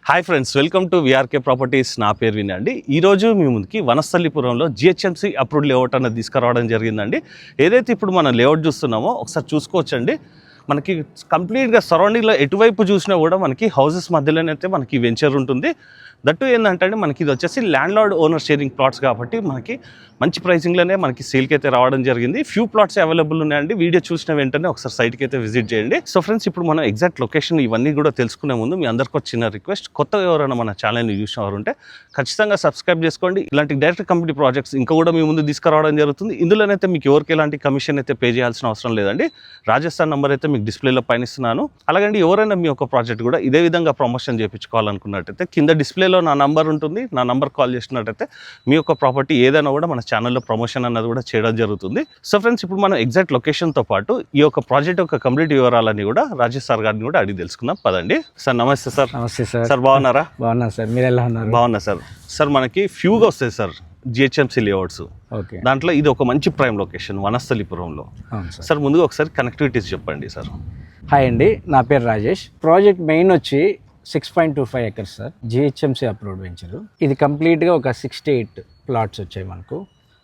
Hi friends, welcome to VRK properties. నా పేరు వినండి. ఈరోజు మీ ముందుకి వనస్థలిపురంలో జిహెచ్ఎంసీ అప్రూవ్డ్ లేఅవుట్ అన్నది తీసుకురావడం జరిగిందండి. ఏదైతే ఇప్పుడు మనం లేఅవుట్ చూస్తున్నామో ఒకసారి చూసుకోవచ్చండి. మనకి కంప్లీట్గా సరౌండింగ్లో ఎటువైపు చూసినా కూడా మనకి హౌసెస్ మధ్యలోనైతే మనకి వెంచర్ ఉంటుంది. దట్టు ఏంటంటే మనకి ఇది వచ్చేసి land lord owner sharing plots కాబట్టి మనకి మంచి ప్రైసింగ్లోనే మనకి సేల్కి అయితే రావడం జరిగింది. ఫ్యూ ప్లాట్స్ అవైలబుల్ ఉన్నాయండి. వీడియో చూసిన వెంటనే ఒకసారి సైట్కి అయితే విజిట్ చేయండి. సో ఫ్రెండ్స్, ఇప్పుడు మనం ఎగ్జాక్ట్ లొకేషన్ ఇవన్నీ కూడా తెలుసుకునే ముందు మీ అందరికీ వచ్చిన రిక్వెస్ట్, కొత్తగా ఎవరైనా మన ఛానల్ని చూసినవారు ఉంటే ఖచ్చితంగా సబ్స్క్రైబ్ చేసుకోండి. ఇలాంటి డైరెక్ట్ కంపెనీ ప్రాజెక్ట్స్ ఇంకా కూడా మీ ముందు తీసుకురావడం జరుగుతుంది. ఇందులోనైతే మీకు ఎవరికి ఎలాంటి కమిషన్ అయితే పే చేయాల్సిన అవసరం లేదండి. రాజస్థాన్ నెంబర్ అయితే మీకు డిస్ప్లేలో పైన ఇస్తున్నాను. అలాగండి ఎవరైనా మీ యొక్క ప్రాజెక్ట్ కూడా ఇదే విధంగా ప్రమోషన్ చేయించుకోవాలనుకున్నట్టయితే కింద డిస్ప్లేలో నా నంబర్ ఉంటుంది. నా నంబర్ కాల్ చేసినట్టయితే మీ యొక్క ప్రాపర్టీ ఏదైనా కూడా మన ఛానల్లో ప్రమోషన్ అన్నది కూడా చేయడం జరుగుతుంది. సో ఫ్రెండ్స్, ఇప్పుడు మనం ఎగ్జాక్ట్ లొకేషన్తో పాటు ఈ యొక్క ప్రాజెక్ట్ యొక్క కంప్లీట్ వివరాలని కూడా రాజేష్ సార్ గారిని కూడా అడిగి తెలుసుకుందాం. పదండి. సార్ నమస్తే సార్. నమస్తే సార్. సార్ బాగున్నారా? బాగున్నా సార్, మీరు ఎలా ఉన్నారు? బాగున్నా సార్. సార్ మనకి ఫ్యూగా వస్తాయి సార్ జిహెచ్ఎంసీ లేఅవుట్స్. ఓకే, దాంట్లో ఇది ఒక మంచి ప్రైమ్ లొకేషన్ వనస్థలిపురంలో. సార్ ముందుగా ఒకసారి కనెక్టివిటీస్ చెప్పండి సార్. హాయ్ అండి, నా పేరు రాజేష్. ప్రాజెక్ట్ మెయిన్ వచ్చి 6.25 acres sir, GHMC approved venture. ఇది కంప్లీట్గా ఒక 68 ప్లాట్స్ వచ్చాయి మనకు.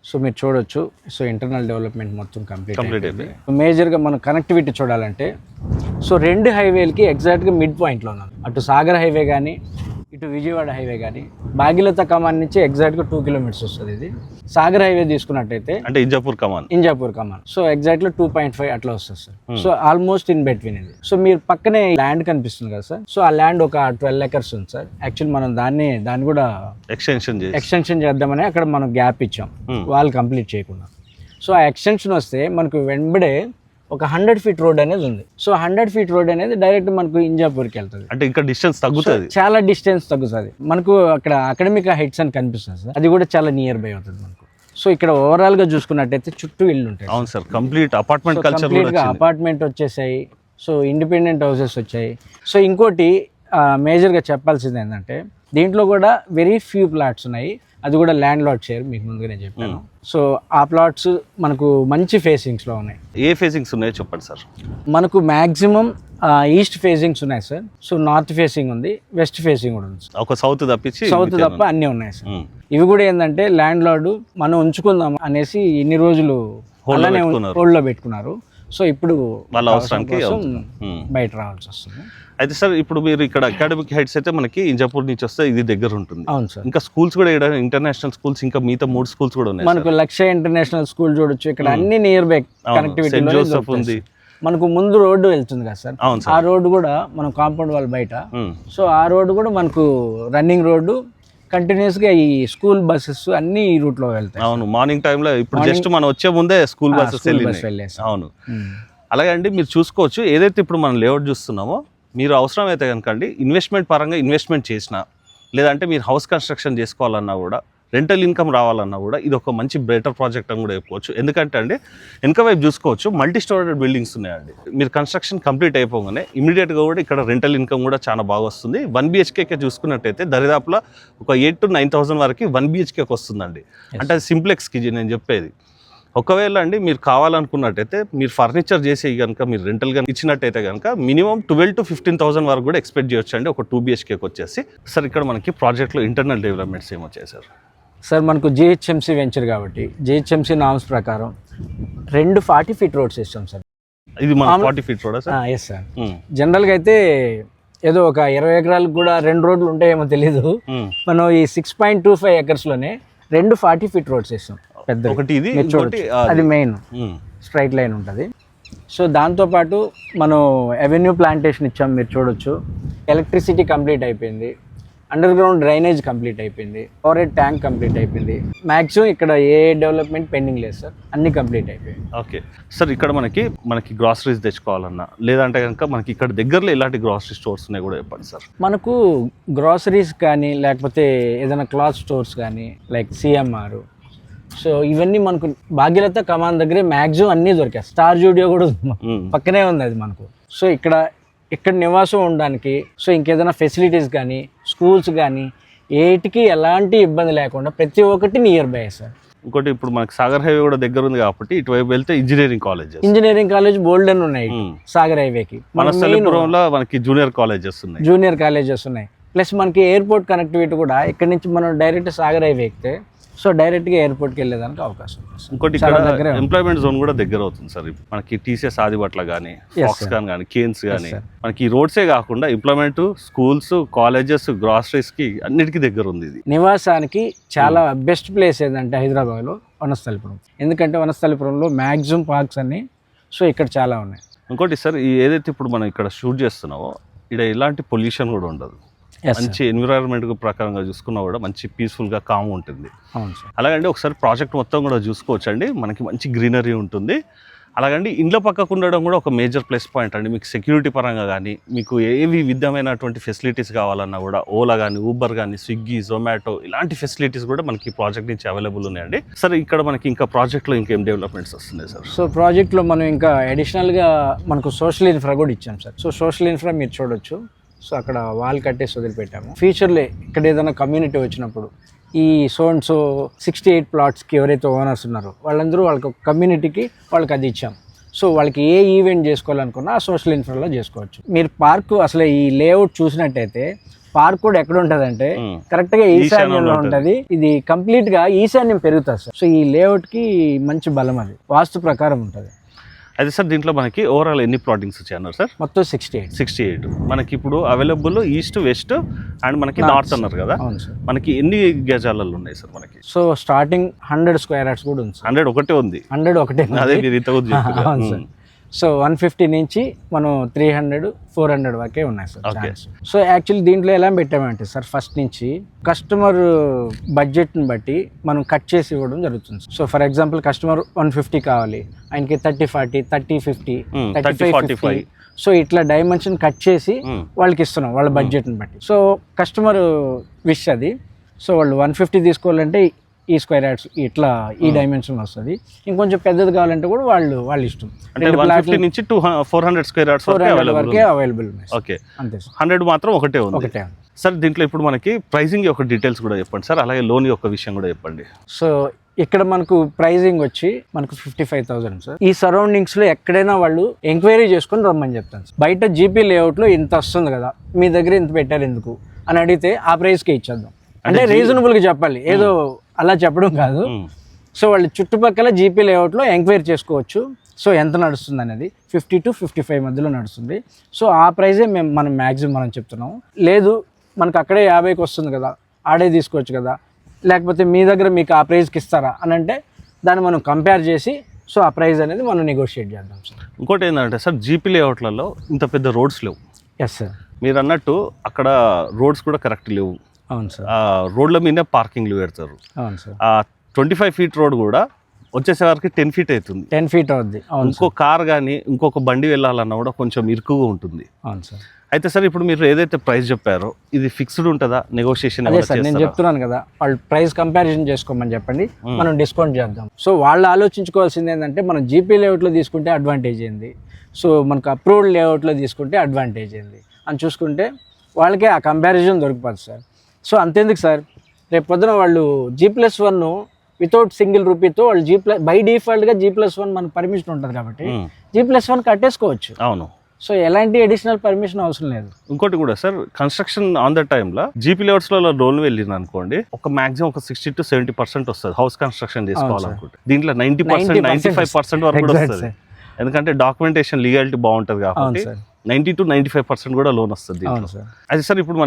సో మీరు చూడొచ్చు. సో ఇంటర్నల్ డెవలప్మెంట్ మొత్తం కంప్లీట్ అయిపోయింది. మేజర్గా మనం కనెక్టివిటీ చూడాలంటే సో రెండు హైవేలకి ఎగ్జాక్ట్గా మిడ్ పాయింట్లో ఉన్నాం. అటు సాగర్ హైవే కానీ ఇటు విజయవాడ హైవే కానీ భాగీరథ కమాన్ నుంచి ఎగ్జాక్ట్గా 2 kilometers వస్తుంది. ఇది సాగర్ హైవే తీసుకున్నట్టయితే అంటే ఇంజాపూర్ కమాన్. సో ఎగ్జాక్ట్గా 2.5 అట్లా వస్తుంది sir. So almost in between ఇది. సో మీరు పక్కనే ల్యాండ్ కనిపిస్తుంది కదా సార్. సో ఆ ల్యాండ్ ఒక 12 acres ఉంది సార్. యాక్చువల్ మనం దాన్ని కూడా ఎక్స్టెన్షన్ చేద్దామని అక్కడ మనం గ్యాప్ ఇచ్చాం, వాళ్ళు కంప్లీట్ చేయకుండా. సో ఆ ఎక్స్టెన్షన్ వస్తే మనకు వెంబడే ఒక 100 feet రోడ్ అనేది ఉంది. సో 100 feet రోడ్ అనేది డైరెక్ట్ మనకు ఇంజాపూర్కి వెళ్తుంది. అంటే ఇంకా డిస్టెన్స్ తగ్గుతుంది, చాలా డిస్టెన్స్ తగ్గుతుంది. మనకు అక్కడ అకాడమిక్ హైట్స్ అని కనిపిస్తుంది సార్, అది కూడా చాలా నియర్ బై అవుతుంది మనకు. సో ఇక్కడ ఓవరాల్ గా చూసుకున్నట్టయితే చుట్టూ ఇల్లు ఉంటాయి. అవును సార్, కంప్లీట్ అపార్ట్మెంట్ కల్చర్ కూడా అపార్ట్మెంట్ వచ్చేసాయి. సో ఇండిపెండెంట్ హౌసెస్ వచ్చాయి. సో ఇంకోటి మేజర్గా చెప్పాల్సింది ఏంటంటే దీంట్లో కూడా వెరీ ఫ్యూ ప్లాట్స్ ఉన్నాయి. అది కూడా ల్యాండ్ లాట్ షేర్, మీకు ముందుగానే చెప్పాను. సో ఆ ప్లాట్స్ మనకు మంచి ఫేసింగ్స్లో ఉన్నాయి. ఏ ఫేసింగ్స్ ఉన్నాయో చెప్పండి సార్. మనకు మ్యాక్సిమం ఈస్ట్ ఫేసింగ్స్ ఉన్నాయి సార్. సో నార్త్ ఫేసింగ్ ఉంది, వెస్ట్ ఫేసింగ్ కూడా ఉంది. ఒక సౌత్ తప్ప అన్నీ ఉన్నాయి సార్. ఇవి కూడా ఏంటంటే ల్యాండ్ లార్డ్ మనం ఉంచుకుందాం అనేసి ఇన్ని రోజులు హోల్డ్లో పెట్టుకున్నారు. సో ఇప్పుడు వాళ్ళ అవసరానికి బయట రావాల్సి వస్తుంది. అయితే సార్, ఇప్పుడు మీరు ఇక్కడ అకాడమిక్ హైట్స్ అయితే మనకి ఇంజాపూర్ నుంచి వస్తే ఇది దగ్గర ఉంటుంది. అవును సార్. ఇంకా స్కూల్స్ కూడా ఇక్కడ ఇంటర్నేషనల్ స్కూల్స్, ఇంకా మిగతా 3 స్కూల్స్ కూడా ఉన్నాయి. మనకు లక్ష్య ఇంటర్నేషనల్ స్కూల్ చూడొచ్చు. ఇక్కడ అన్ని near by connectivity. Saint Joseph ఉంది. మనకు ముందు రోడ్డు వెళ్తుంది కదా సార్, ఆ రోడ్డు కూడా మనం కాంపౌండ్ వాళ్ళ బయట. సో ఆ రోడ్డు కూడా మనకు రన్నింగ్ రోడ్డు, కంటిన్యూస్ గా ఈ స్కూల్ బస్సెస్ అన్ని ఈ రూట్ లో వెళ్తాయి. అవును, మార్నింగ్ టైంలో ఇప్పుడు జస్ట్ మనం వచ్చే ముందే స్కూల్ బస్సెస్ వెళ్ళేసి. అవును, అలాగే అండి. మీరు చూసుకోవచ్చు, ఏదైతే ఇప్పుడు మనం లేఅవుట్ చూస్తున్నామో, మీరు అవసరం అయితే కనుక అండి ఇన్వెస్ట్మెంట్ పరంగా ఇన్వెస్ట్మెంట్ చేసినా, లేదంటే మీరు హౌస్ కన్స్ట్రక్షన్ చేసుకోవాలన్నా కూడా, రెంటల్ ఇన్కమ్ రావాలన్నా కూడా ఇది ఒక మంచి బెటర్ ప్రాజెక్ట్ అని కూడా చెప్పుకోవచ్చు. ఎందుకంటే అండి వెనక వైపు చూసుకోవచ్చు, మల్టీ స్టోరేడ్ బిల్డింగ్స్ ఉన్నాయండి. మీరు కన్స్ట్రక్షన్ కంప్లీట్ అయిపోగానే ఇమీడియట్గా కూడా ఇక్కడ రెంటల్ ఇన్కమ్ కూడా చాలా బాగా వస్తుంది. 1 BHK చూసుకున్నట్టయితే దరిదాపులో ఒక 8,000 to 9,000 వరకు 1 BHK వస్తుందండి. అంటే అది సింప్లెక్స్కి నేను చెప్పేది. ఒకవేళ అండి మీరు కావాలనుకున్నట్టయితే మీరు ఫర్నిచర్ చేసి కనుక మీరు రెంటల్గా ఇచ్చినట్టయితే కనుక మినిమం 12,000 to 15,000 వరకు కూడా ఎక్స్పెక్ట్ చేయొచ్చు అండి ఒక 2 BHK వచ్చేసి. సార్ ఇక్కడ మనకి ప్రాజెక్ట్లో ఇంటర్నల్ డెవలప్మెంట్స్ ఏమొచ్చాయి సార్? సార్ మనకు జిహెచ్ఎంసీ వెంచర్ కాబట్టి జిహెచ్ఎంసీ నామ్స్ ప్రకారం 2 40 feet రోడ్స్ ఇస్తాం సార్. ఇది మన 40 feet road sir? Yes sir. జనరల్గా అయితే ఏదో ఒక 20 ఎకరాలకు కూడా 2 రోడ్లు ఉంటాయేమో తెలీదు. మనం ఈ 6.25 acres లోనే 2 40 feet రోడ్స్ ఇస్తాం. పెద్ద అది మెయిన్ స్ట్రైట్ లైన్ ఉంటుంది. సో దాంతోపాటు మనం అవెన్యూ ప్లాంటేషన్ ఇచ్చాం, మీరు చూడొచ్చు. ఎలక్ట్రిసిటీ కంప్లీట్ అయిపోయింది, అండర్ గ్రౌండ్ డ్రైనేజ్ కంప్లీట్ అయిపోయింది, ఓవర్ ట్యాంక్ కంప్లీట్ అయిపోయింది. మ్యాక్సిమం ఇక్కడ ఏ డెవలప్మెంట్ పెండింగ్ లేదు సార్, అన్ని కంప్లీట్ అయిపోయింది. ఓకే సార్, ఇక్కడ మనకి గ్రాసరీస్ తెచ్చుకోవాలన్నా, లేదంటే కనుక మనకి ఇక్కడ దగ్గరలో ఎలాంటి గ్రాసరీ స్టోర్స్ ఉన్నాయి కూడా చెప్పండి సార్. మనకు గ్రాసరీస్ కానీ లేకపోతే ఏదైనా క్లాత్ స్టోర్స్ కానీ లైక్ CMR, సో ఇవన్నీ మనకు భాగీరథ కమాన్ దగ్గరే మ్యాక్సిమం అన్నీ దొరికాయి. స్టార్ జూడియో కూడా పక్కనే ఉంది అది మనకు. సో ఇక్కడ నివాసం ఉండడానికి, సో ఇంకేదైనా ఫెసిలిటీస్ కానీ స్కూల్స్ కానీ ఏటికి ఎలాంటి ఇబ్బంది లేకుండా ప్రతి ఒక్కటి నియర్ బై సార్. ఇంకోటి ఇప్పుడు మనకి సాగర్ హైవే కూడా దగ్గర ఉంది కాబట్టి ఇటువైపు వెళ్తే ఇంజనీరింగ్ కాలేజ్ బోల్డెన్ ఉన్నాయి సాగర్ హైవేకి. మనకి జూనియర్ కాలేజెస్ ఉన్నాయి. ప్లస్ మనకి ఎయిర్పోర్ట్ కనెక్టివిటీ కూడా ఇక్కడ నుంచి మనం డైరెక్ట్ సాగర్ హైవే ఎక్కితే సో డైరెక్ట్గా ఎయిర్పోర్ట్కి వెళ్ళేదానికి అవకాశం ఉంది. ఇంకోటి ఇక్కడ ఎంప్లాయ్మెంట్ జోన్ కూడా దగ్గర అవుతుంది సార్. మనకి టీసీఎస్ ఆదిబట్ల కానీ, ఫాక్స్కాన్ కానీ, కేన్స్ కానీ, మనకి ఈ రోడ్సే కాకుండా ఎంప్లాయ్మెంట్, స్కూల్స్, కాలేజెస్, గ్రాసరీస్కి అన్నిటికీ దగ్గర ఉంది. ఇది నివాసానికి చాలా బెస్ట్ ప్లేస్ ఏంటంటే హైదరాబాద్లో వనస్థలిపురం. ఎందుకంటే వనస్థలిపురంలో మ్యాక్సిమం పార్క్స్ అన్ని సో ఇక్కడ చాలా ఉన్నాయి. ఇంకోటి సార్, ఈ ఏదైతే ఇప్పుడు మనం ఇక్కడ షూట్ చేస్తున్నామో ఇక్కడ ఎలాంటి పొల్యూషన్ కూడా ఉండదు. మంచి ఎన్విరాన్మెంట్ ప్రకారంగా చూసుకున్నా కూడా మంచి పీస్ఫుల్గా కామ్ ఉంటుంది. అలాగండి ఒకసారి ప్రాజెక్ట్ మొత్తం కూడా చూసుకోవచ్చు అండి. మనకి మంచి గ్రీనరీ ఉంటుంది. అలాగండి ఇంట్లో పక్కకు ఉండడం కూడా ఒక మేజర్ ప్లస్ పాయింట్ అండి. మీకు సెక్యూరిటీ పరంగా కానీ, మీకు ఏవి విధమైనటువంటి ఫెసిలిటీస్ కావాలన్నా కూడా ఓలా కానీ, ఊబర్ కానీ, స్విగ్గీ, జొమాటో ఇలాంటి ఫెసిలిటీస్ కూడా మనకి ప్రాజెక్ట్ నుంచి అవైలబుల్ ఉన్నాయండి. సార్ ఇక్కడ మనకి ఇంకా ప్రాజెక్ట్లో ఇంకేం డెవలప్మెంట్స్ వస్తున్నాయి సార్? సో ప్రాజెక్ట్లో మనం ఇంకా అడిషనల్గా మనకు సోషల్ ఇన్ఫ్రా కూడా ఇచ్చాం సార్. సో సోషల్ ఇన్ఫ్రా మీరు చూడొచ్చు. సో అక్కడ వాల్ కట్టేసి వదిలిపెట్టాము. ఫ్యూచర్లో ఇక్కడ ఏదైనా కమ్యూనిటీ వచ్చినప్పుడు ఈ సో 68 ప్లాట్స్కి ఎవరైతే ఓనర్స్ ఉన్నారో వాళ్ళందరూ వాళ్ళకి కమ్యూనిటీకి వాళ్ళకి అది ఇచ్చాం. సో వాళ్ళకి ఏ ఈవెంట్ చేసుకోవాలనుకున్నా ఆ సోషల్ ఇన్ఫ్రాలో చేసుకోవచ్చు. మీరు పార్క్ అసలు ఈ లేఅవుట్ చూసినట్టయితే పార్క్ కూడా ఎక్కడ ఉంటుందంటే కరెక్ట్గా ఈశాన్యంలో ఉంటుంది. ఇది కంప్లీట్గా ఈశాన్యం పెరుగుతుంది సార్. సో ఈ లేఅవుట్కి మంచి బలం, అది వాస్తు ప్రకారం ఉంటుంది. అయితే సార్ దీంట్లో మనకి ఓవరాల్ ఎన్ని ప్లాటింగ్స్ వచ్చాయన్నారు సార్? మొత్తం 68 మనకి ఇప్పుడు అవైలబుల్ ఈస్ట్, వెస్ట్ అండ్ మనకి నార్త్ అన్నారు కదా. అవును సార్. మనకి ఎన్ని గజాలలో ఉన్నాయి సార్ మనకి? సో స్టార్టింగ్ 100 స్క్వేర్ యార్డ్స్ కూడా ఉంది. 100 ఒకటే ఉంది. 100 ఒకటే. అదే మీరు ఇంత కూడా అవును సార్. సో 150 నుంచి మనం 300, 400 వరకే ఉన్నాయి సార్. సో యాక్చువల్లీ దీంట్లో ఎలా పెట్టామంటే సార్, ఫస్ట్ నుంచి కస్టమర్ బడ్జెట్ని బట్టి మనం కట్ చేసి ఇవ్వడం జరుగుతుంది. సో ఫర్ ఎగ్జాంపుల్ కస్టమర్ 150 కావాలి, ఆయనకి 30-40, 30-50, 35-45 సో ఇట్లా డైమెన్షన్ కట్ చేసి వాళ్ళకి ఇస్తున్నాం వాళ్ళ బడ్జెట్ని బట్టి. సో కస్టమర్ విష్ అది. సో వాళ్ళు 150 తీసుకోవాలంటే ఈ స్క్వేర్ యార్డ్స్ ఇట్లా ఈ డైమెన్షన్ వస్తుంది. ఇంకొంచెం పెద్దది కావాలంటే కూడా వాళ్ళ ఇష్టం. అంటే 150 నుంచి 400 స్క్వేర్ యార్డ్స్ వరకే అవైలబుల్ ఉన్నాయి. ఓకే, అంతే. 100 మాత్రం ఒకటే ఉంది. సార్ దీంట్లో ఇప్పుడు మనకి ప్రైజింగ్ యొక్క డీటెయిల్స్ కూడా చెప్పండి సార్. అలాగే లోన్ యొక్క విషయం కూడా చెప్పండి. సో ఇక్కడ మనకు ప్రైజింగ్ వచ్చి మనకు 55,000 సార్. ఈ సరౌండింగ్స్ లో ఎక్కడైనా వాళ్ళు ఎంక్వైరీ చేసుకుని రమ్మని చెప్తాను. బయట జీపీ లేఅవుట్ లో ఇంత వస్తుంది కదా, మీ దగ్గర ఇంత పెట్టారు ఎందుకు అని అడిగితే ఆ ప్రైస్కే ఇచ్చేద్దాం. అంటే రీజనబుల్గా చెప్పాలి, ఏదో అలా చెప్పడం కాదు. సో వాళ్ళు చుట్టుపక్కల జీపీ లేఅవుట్లో ఎంక్వైరీ చేసుకోవచ్చు. సో ఎంత నడుస్తుంది అనేది 50 to 55 మధ్యలో నడుస్తుంది. సో ఆ ప్రైజే మనం మ్యాక్సిమం మనం చెప్తున్నాము. లేదు మనకు అక్కడే 50కి వస్తుంది కదా, ఆడే తీసుకోవచ్చు కదా, లేకపోతే మీ దగ్గర మీకు ఆ ప్రైజ్కి ఇస్తారా అని అంటే దాన్ని మనం కంపేర్ చేసి సో ఆ ప్రైజ్ అనేది మనం నెగోషియేట్ చేద్దాం సార్. ఇంకోటి ఏంటంటే సార్, జీపీ లేఅవుట్లలో ఇంత పెద్ద రోడ్స్ లేవు. Yes sir. మీరు అన్నట్టు అక్కడ రోడ్స్ కూడా కరెక్ట్ లేవు. అవును సార్. రోడ్ల మీదే పార్కింగ్లు పెడతారు. అవును సార్. 25 feet రోడ్ కూడా వచ్చేసేవారికి 10 feet అవుతుంది. 10 feet అవుద్ది. ఇంకో కార్ కానీ ఇంకొక బండి వెళ్ళాలన్నా కూడా కొంచెం ఇరుకుగా ఉంటుంది. అవును సార్. అయితే సార్ ఇప్పుడు మీరు ఏదైతే ప్రైస్ చెప్పారో ఇది ఫిక్స్డ్ ఉంటుందా, నెగోషియేషన్? అదే సార్ నేను చెప్తున్నాను కదా, వాళ్ళు ప్రైస్ కంపారిజన్ చేసుకోమని చెప్పండి, మనం డిస్కౌంట్ చేద్దాం. సో వాళ్ళు ఆలోచించుకోవాల్సింది ఏంటంటే మనం జీపీ లేఅవుట్లో తీసుకుంటే అడ్వాంటేజ్ ఏంది, సో మనకు అప్రూవ్డ్ లేఅవుట్లో తీసుకుంటే అడ్వాంటేజ్ ఏంది అని చూసుకుంటే వాళ్ళకే ఆ కంపారిజన్ దొరికిపోతుంది సార్. సో అంతేందుకు సార్, రేపు పొద్దున వాళ్ళు G+1 వితౌట్ సింగిల్ రూపీతో వాళ్ళు బై డిఫాల్ట్గా G+1 మనకు పర్మిషన్ ఉంటుంది కాబట్టి G+1 కట్టేసుకోవచ్చు. అవును. సో ఎలాంటి అడిషనల్ పర్మిషన్ అవసరం లేదు. ఇంకోటి కూడా సార్, కన్స్ట్రక్షన్ ఆన్ ద టైంలో జీపీ లేఅవుట్స్లో లోన్ వెళ్ళింది అనుకోండి, ఒక మాక్సిమం ఒక 60 to 70% వస్తుంది హౌస్ కన్స్ట్రక్షన్ చేసుకోవాలనుకుంటే. దీంట్లో 90%, 95% వరకు కూడా వస్తుంది. ఎందుకంటే డాక్యుమెంటేషన్ లీగాలిటీ బాగుంటుంది కాబట్టి 90 to 95% కూడా లోన్ వస్తుంది. అయితే సార్ ఇప్పుడు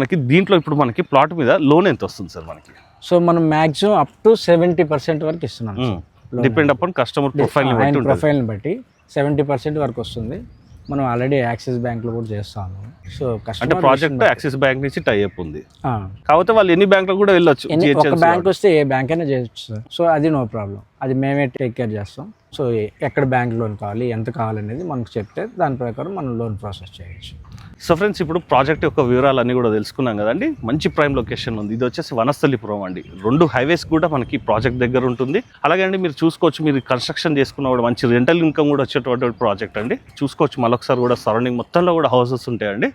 మనకి ప్లాట్ మీద లోన్ ఎంత వస్తుంది సార్ మనకి? సో మనం మాక్సిమం అప్ టు 70% వరకు ఇస్తున్నాం. డిపెండ్ అపాన్ కస్టమర్ ప్రొఫైల్ని బట్టి 70% వరకు వస్తుంది. మనం ఆల్రెడీ యాక్సిస్ బ్యాంక్లో కూడా చేస్తాము. సో అంటే ప్రాజెక్ట్ యాక్సిస్ బ్యాంక్ నుంచి టైఅప్ ఉంది కాబట్టి వాళ్ళు ఎన్ని బ్యాంకులు కూడా వెళ్ళొచ్చు. ఒక బ్యాంక్ వస్తే ఏ బ్యాంక్ అయినా చేయొచ్చు సార్. సో అది నో ప్రాబ్లం, అది మేమే టేక్ కేర్ చేస్తాం. సో ఎక్కడ బ్యాంక్ లోన్ కావాలి, ఎంత కావాలనేది మనకు చెప్తే దాని ప్రకారం మనం లోన్ ప్రాసెస్ చేయొచ్చు. సో ఫ్రెండ్స్, ఇప్పుడు ప్రాజెక్ట్ యొక్క వివరాలన్నీ కూడా తెలుసుకున్నాం కదండి. మంచి ప్రైమ్ లొకేషన్ ఉంది. ఇది వచ్చేసి వనస్థలిపురం అండి. 2 highways కూడా మనకి ప్రాజెక్ట్ దగ్గర ఉంటుంది. అలాగే అండి మీరు చూసుకోవచ్చు, మీరు కన్స్ట్రక్షన్ చేసుకున్న కూడా మంచి రెంటల్ ఇన్కమ్ కూడా వచ్చేటువంటి ప్రాజెక్ట్ అండి. చూసుకోవచ్చు మళ్ళొకసారి కూడా సరౌండింగ్ మొత్తంలో కూడా హౌసెస్ ఉంటాయండి.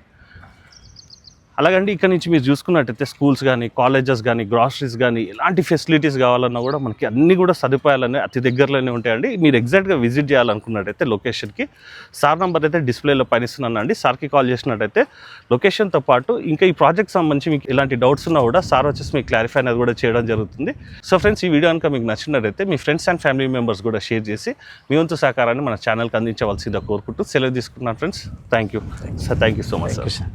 అలాగండి ఇక్కడ నుంచి మీరు చూసుకున్నట్టయితే స్కూల్స్ కానీ కాలేజెస్ కానీ గ్రాసరీస్ కానీ ఎలాంటి ఫెసిలిటీస్ కావాలన్నా కూడా మనకి అన్నీ కూడా సదుపాయాలన్నీ అతి దగ్గరలోనే ఉంటాయండి. మీరు ఎగ్జాక్ట్గా విజిట్ చేయాలనుకున్నట్టయితే లొకేషన్కి సార్ నెంబర్ అయితే డిస్ప్లేలో పనిస్తున్నాను అండి. సార్కి కాల్ చేసినట్టయితే లొకేషన్తో పాటు ఇంకా ఈ ప్రాజెక్ట్ సంబంధించి మీకు ఎలాంటి డౌట్స్ ఉన్నా కూడా సార్ వచ్చేసి మీకు క్లారిఫై అనేది కూడా చేయడం జరుగుతుంది. సో ఫ్రెండ్స్, ఈ వీడియో కనుక మీకు నచ్చినట్టయితే మీ ఫ్రెండ్స్ అండ్ ఫ్యామిలీ మెంబర్స్ కూడా షేర్ చేసి మీ వంతు సహకారాన్ని మన ఛానల్కి అందించవలసిందిగా కోరుకుంటూ సెలవు తీసుకున్నాను friends. Thank you sir. Thank you so much sir.